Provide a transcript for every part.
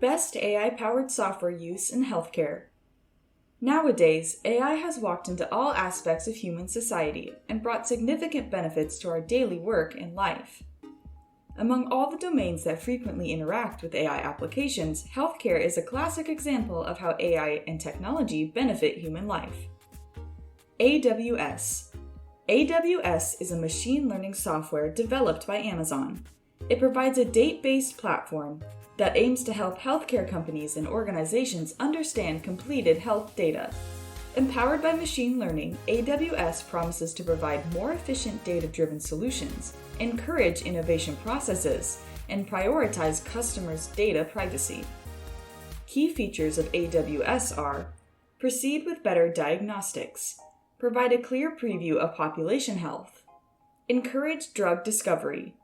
Best AI-powered software use in healthcare. Nowadays, AI has walked into all aspects of human society and brought significant benefits to our daily work and life. Among all the domains that frequently interact with AI applications, healthcare is a classic example of how AI and technology benefit human life. AWS. AWS is a machine learning software developed by Amazon. It provides a date-based platform that aims to help healthcare companies and organizations understand completed health data. Empowered by machine learning, AWS promises to provide more efficient data-driven solutions, encourage innovation processes, and prioritize customers' data privacy. Key features of AWS are: proceed with better diagnostics, provide a clear preview of population health, encourage drug discovery,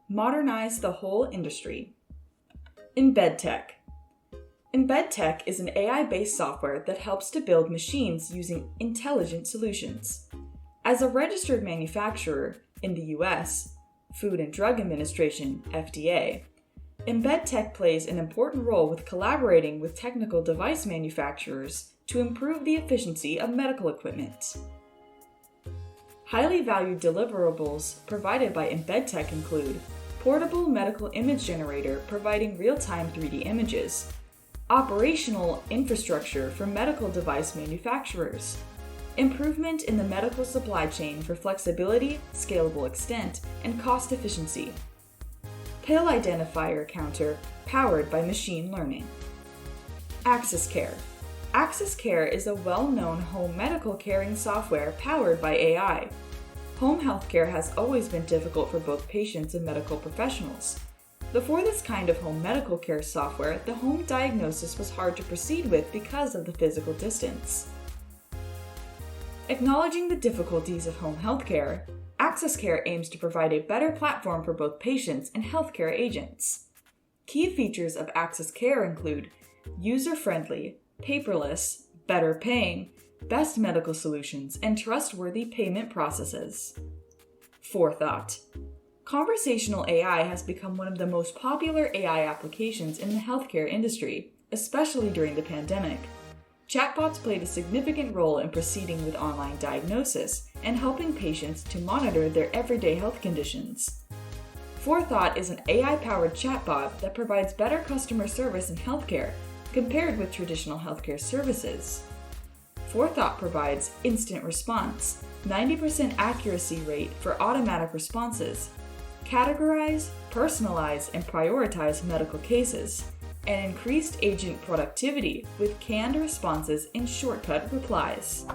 modernize the whole industry. EmbedTech. EmbedTech is an AI-based software that helps to build machines using intelligent solutions. As a registered manufacturer in the U.S., Food and Drug Administration, FDA, EmbedTech plays an important role with collaborating with technical device manufacturers to improve the efficiency of medical equipment. Highly valued deliverables provided by EmbedTech include portable medical image generator providing real-time 3D images, operational infrastructure for medical device manufacturers, improvement in the medical supply chain for flexibility, scalable extent, and cost efficiency, pill identifier counter powered by machine learning. AccessCare. AccessCare is a well-known home medical caring software powered by AI. Home healthcare has always been difficult for both patients and medical professionals. Before this kind of home medical care software, the home diagnosis was hard to proceed with because of the physical distance. Acknowledging the difficulties of home healthcare, AccessCare aims to provide a better platform for both patients and healthcare agents. Key features of AccessCare include user-friendly, paperless, better paying, best medical solutions, and trustworthy payment processes. Forethought. Conversational AI has become one of the most popular AI applications in the healthcare industry, especially during the pandemic. Chatbots played a significant role in proceeding with online diagnosis and helping patients to monitor their everyday health conditions. Forethought is an AI-powered chatbot that provides better customer service in healthcare compared with traditional healthcare services. Forethought provides instant response, 90% accuracy rate for automatic responses, categorize, personalize, and prioritize medical cases, and increased agent productivity with canned responses and shortcut replies.